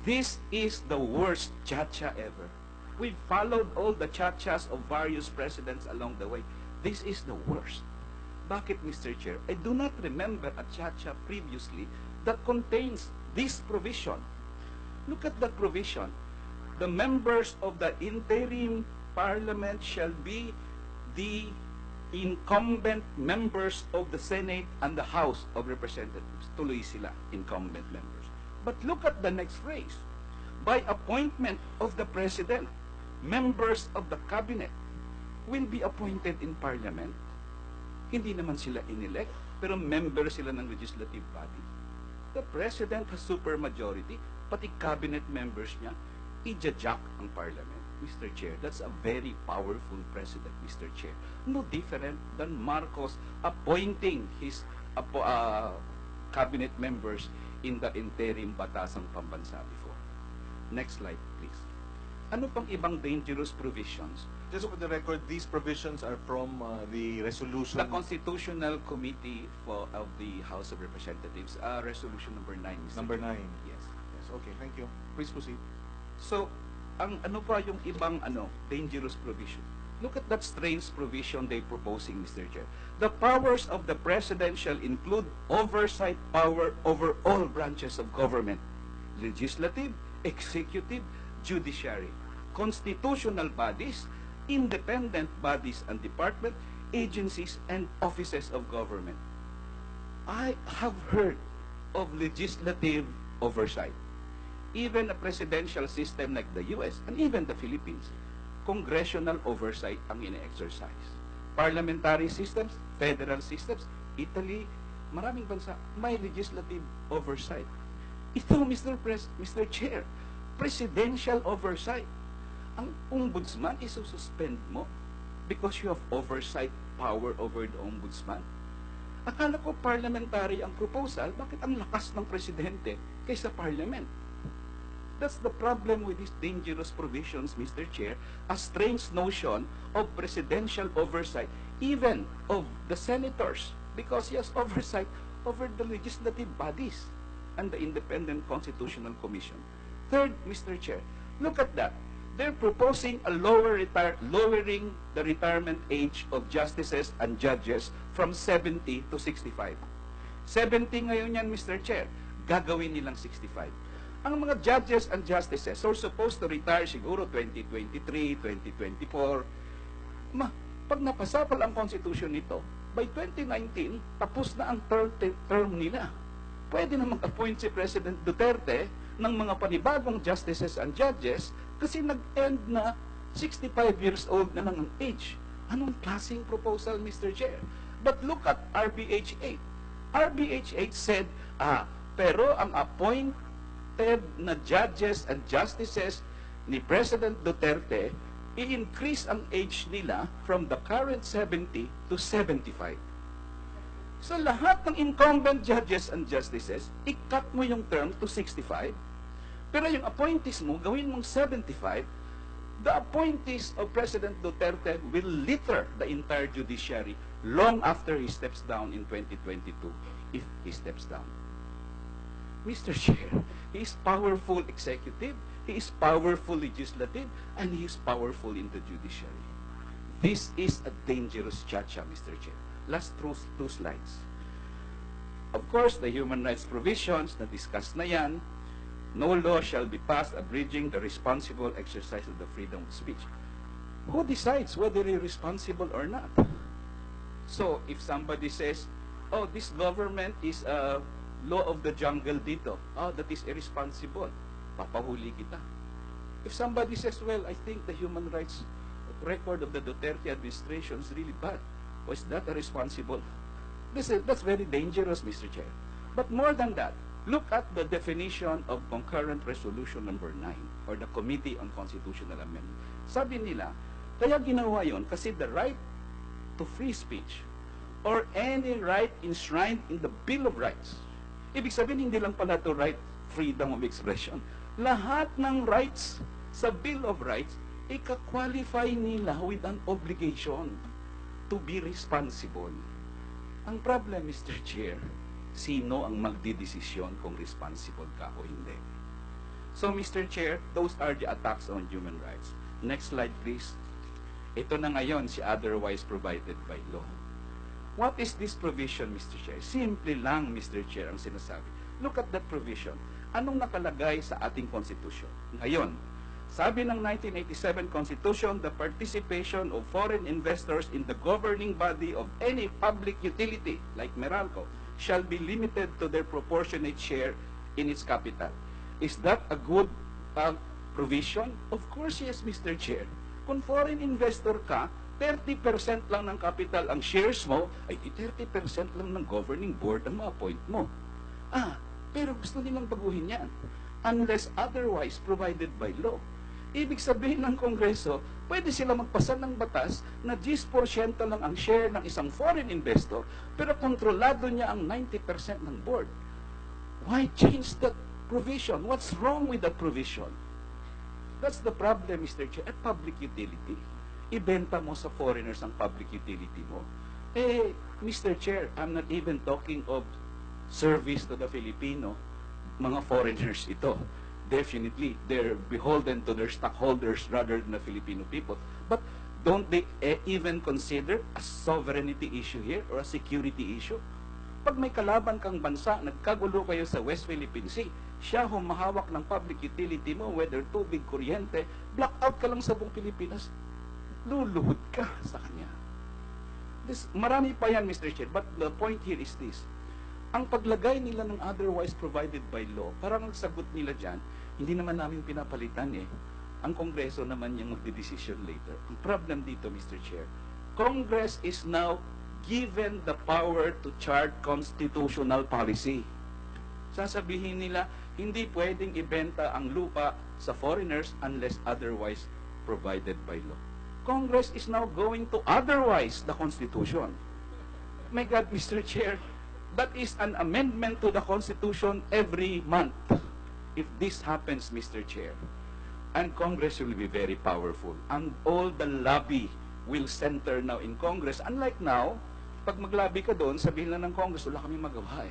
This is the worst cha-cha ever. We've followed all the cha-chas of various presidents along the way. This is the worst. Bakit, Mr. Chair? I do not remember a cha-cha previously that contains this provision. Look at that provision. The members of the interim parliament shall be the incumbent members of the Senate and the House of Representatives. Tuloy sila, incumbent members. But look at the next phrase. By appointment of the President, members of the Cabinet will be appointed in Parliament. Hindi naman sila inelect, pero member sila ng legislative body. The President has supermajority, pati Cabinet members niya, i-jack ang Parliament. Mr. Chair, that's a very powerful President, Mr. Chair. No different than Marcos appointing his Cabinet members in the interim batasang pambansa before. Next slide, please. Ano pang ibang dangerous provisions? Just for the record, these provisions are from the resolution. The Constitutional Committee of the House of Representatives, resolution number 9. Mr. Number Chair. 9. Yes. Yes, okay, thank you. Please proceed. So, ang ano pa yung ibang dangerous provision? Look at that strange provision they're proposing, Mr. Chair. The powers of the President shall include oversight power over all branches of government, legislative, executive, judiciary, constitutional bodies, independent bodies and department, agencies, and offices of government. I have heard of legislative oversight. Even a presidential system like the US and even the Philippines, congressional oversight ang ine-exercise. Parliamentary systems, federal systems, Italy, maraming bansa, may legislative oversight. Ito, Mr. Chair, presidential oversight. Ang ombudsman isususpend mo because you have oversight power over the ombudsman. Akala ko parliamentary ang proposal, bakit ang lakas ng presidente kaysa parliament? That's the problem with these dangerous provisions, Mr. Chair, a strange notion of presidential oversight, even of the senators, because he has oversight over the legislative bodies and the Independent Constitutional Commission. Third, Mr. Chair, look at that. They're proposing a lowering the retirement age of justices and judges from 70 to 65. 70 ngayon yan, Mr. Chair. Gagawin nilang 65. Ang mga judges and justices are supposed to retire siguro 2023, 2024. Pag napasa pala ang constitution nito, by 2019, tapos na ang term nila. Pwede na mag-appoint si President Duterte ng mga panibagong justices and judges kasi nag-end na 65 years old na lang ang age. Anong klaseng proposal, Mr. Chair? But look at RBH 8. RBH 8 said, pero ang appointed na judges and justices ni President Duterte, i-increase ang age nila from the current 70 to 75. So lahat ng incumbent judges and justices, i-cut mo yung term to 65, pero yung appointees mo, gawin mong 75, the appointees of President Duterte will litter the entire judiciary long after he steps down in 2022, if he steps down. Mr. Chair, he is powerful executive, he is powerful legislative, and he is powerful in the judiciary. This is a dangerous cha-cha, Mr. Chair. Last two slides. Of course, the human rights provisions na discuss na yan, no law shall be passed abridging the responsible exercise of the freedom of speech. Who decides whether you're responsible or not? So, if somebody says, oh, this government is a law of the jungle dito. That is irresponsible. Papahuli kita. If somebody says, well, I think the human rights record of the Duterte administration is really bad. Was that irresponsible? That's very dangerous, Mr. Chair. But more than that, look at the definition of concurrent resolution number 9 or the Committee on Constitutional Amendment. Sabi nila, kaya ginawa yon kasi the right to free speech or any right enshrined in the Bill of Rights. Ibig sabihin, hindi lang pala to right freedom of expression. Lahat ng rights sa Bill of Rights, ika-qualify nila with an obligation to be responsible. Ang problem, Mr. Chair, sino ang magdidesisyon kung responsible ka o hindi? So, Mr. Chair, those are the attacks on human rights. Next slide, please. Ito na ngayon si otherwise provided by law. What is this provision, Mr. Chair? Simple lang, Mr. Chair, ang sinasabi. Look at that provision. Anong nakalagay sa ating Constitution? Ngayon, sabi ng 1987 Constitution, the participation of foreign investors in the governing body of any public utility, like Meralco, shall be limited to their proportionate share in its capital. Is that a good provision? Of course, yes, Mr. Chair. Kung foreign investor ka, 30% lang ng capital ang shares mo, ay 30% lang ng governing board ang ma-appoint mo. Pero gusto nilang baguhin yan. Unless otherwise provided by law. Ibig sabihin ng Kongreso, pwede sila magpasa ng batas na 10% lang ang share ng isang foreign investor, pero kontrolado niya ang 90% ng board. Why change that provision? What's wrong with that provision? That's the problem, Mr. Chair. At public utility, ibenta mo sa foreigners ang public utility mo. Mr. Chair, I'm not even talking of service to the Filipino. Mga foreigners ito. Definitely, they're beholden to their stockholders rather than the Filipino people. But don't they even consider a sovereignty issue here or a security issue? Pag may kalaban kang bansa, nagkagulo kayo sa West Philippine Sea, siya humahawak ng public utility mo, whether tubig, kuryente, blackout ka lang sa buong Pilipinas, luluhod ka sa kanya. Marami pa yan, Mr. Chair, but the point here is this. Ang paglagay nila ng otherwise provided by law, parang ang sagot nila dyan, hindi naman namin pinapalitan Ang Kongreso naman yung magdidesisyon later. Ang problem dito, Mr. Chair, Congress is now given the power to chart constitutional policy. Sasabihin nila, hindi pwedeng ibenta ang lupa sa foreigners unless otherwise provided by law. Congress is now going to otherwise the Constitution. My God, Mr. Chair, that is an amendment to the Constitution every month. If this happens, Mr. Chair, and Congress will be very powerful, and all the lobby will center now in Congress. Unlike now, pag maglabi ka doon, sabihin lang ng Congress, wala kami magawa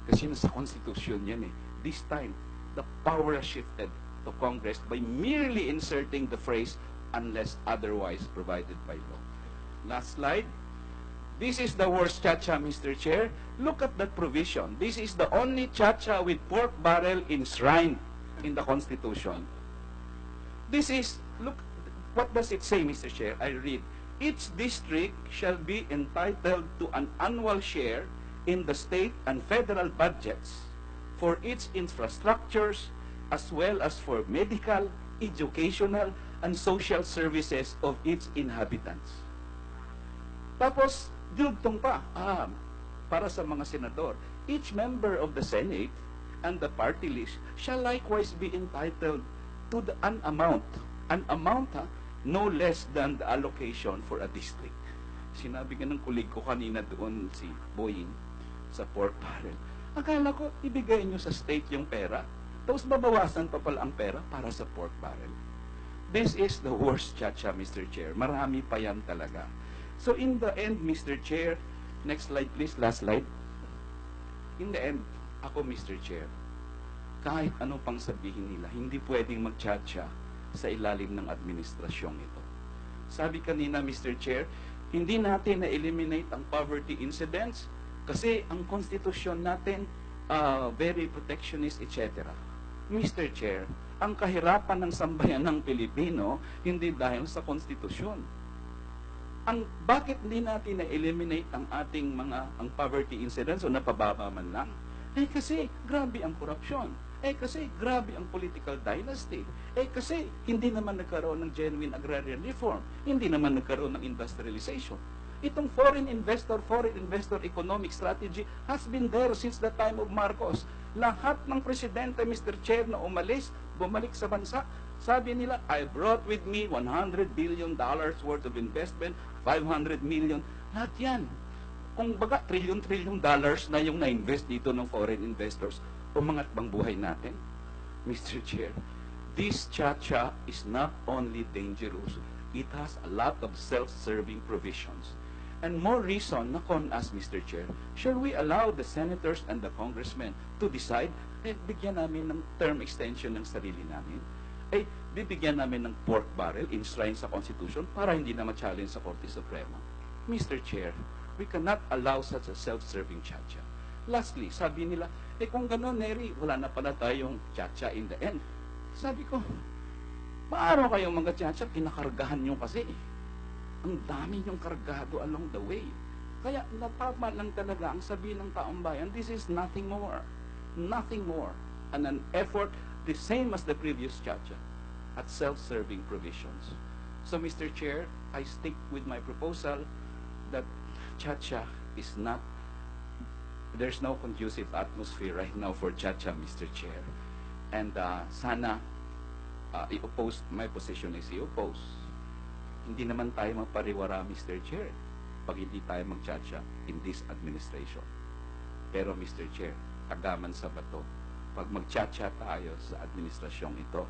Kasi nasa Constitution yan This time, the power has shifted to Congress by merely inserting the phrase, unless otherwise provided by law. Last slide. This is the worst chacha, Mr. Chair. Look at that provision. This is the only chacha with pork barrel enshrined in the Constitution. This is, look, what does it say, Mr. Chair? I read, each district shall be entitled to an annual share in the state and federal budgets for its infrastructures as well as for medical, educational, and social services of its inhabitants. Tapos, dinugtong pa, para sa mga senador, each member of the Senate and the party list shall likewise be entitled to an amount no less than the allocation for a district. Sinabi nga ng kulig ko kanina doon si Boying sa pork barrel. Akala ko, ibigay nyo sa state yung pera, tapos babawasan pa pala ang pera para sa pork barrel. This is the worst chacha, Mr. Chair. Marami pa yan talaga. So in the end, Mr. Chair, next slide please, last slide. In the end, ako, Mr. Chair, kahit ano pang sabihin nila, hindi pwedeng mag-chacha sa ilalim ng administrasyong ito. Sabi kanina, Mr. Chair, hindi natin na-eliminate ang poverty incidents kasi ang konstitusyon natin very protectionist, etc. Mr. Chair, ang kahirapan ng sambayan ng Pilipino hindi dahil sa konstitusyon. Bakit hindi natin na-eliminate ang ating ang poverty incidents o napababa man lang? Kasi grabe ang korupsyon. Kasi grabe ang political dynasty. Kasi hindi naman nagkaroon ng genuine agrarian reform. Hindi naman nagkaroon ng industrialization. Itong foreign investor economic strategy has been there since the time of Marcos. Lahat ng presidente, Mr. Chair, na bumalik sa bansa, sabi nila, I brought with me $100 billion worth of investment, 500 million. Lahat yan. Kung baga, trillion dollars na yung na-invest dito ng foreign investors, umangat bang buhay natin? Mr. Chair, this chacha is not only dangerous, it has a lot of self-serving provisions. And more reason na kon us, Mr. Chair, shall we allow the senators and the congressmen to decide, bigyan namin ng term extension ng sarili namin. Ay, bibigyan namin ng pork barrel enshrined sa Constitution para hindi na ma-challenge sa Korte Suprema. Mr. Chair, we cannot allow such a self-serving chacha. Lastly, sabi nila, kung gano'n, Neri, wala na pala tayong chacha in the end. Sabi ko, maaraw kayong mga chacha, kinakargahan nyo kasi. Ang dami nyong kargado along the way. Kaya natama lang talaga ang sabihin ng taong bayan, this is nothing more. Nothing more. And an effort the same as the previous chacha at self-serving provisions. So, Mr. Chair, I stick with my proposal that chacha is not, there's no conducive atmosphere right now for chacha, Mr. Chair. And sana, i-oppose, my position is i-oppose. Hindi naman tayo mapariwara, Mr. Chair, pag hindi tayo mag-chacha in this administration. Pero, Mr. Chair, tagaman sa bato, pag mag-chacha tayo sa administrasyong ito,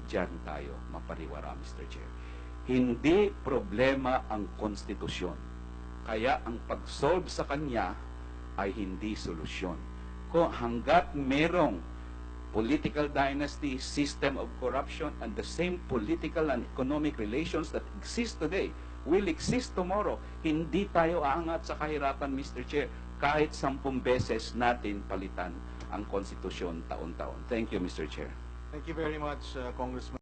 diyan tayo mapariwara, Mr. Chair. Hindi problema ang konstitusyon. Kaya ang pag-solve sa kanya ay hindi solusyon. Kung hanggat merong political dynasty, system of corruption, and the same political and economic relations that exist today will exist tomorrow, hindi tayo aangat sa kahirapan, Mr. Chair, kahit 10 beses natin palitan ang konstitusyon taon-taon. Thank you, Mr. Chair. Thank you very much, Congressman.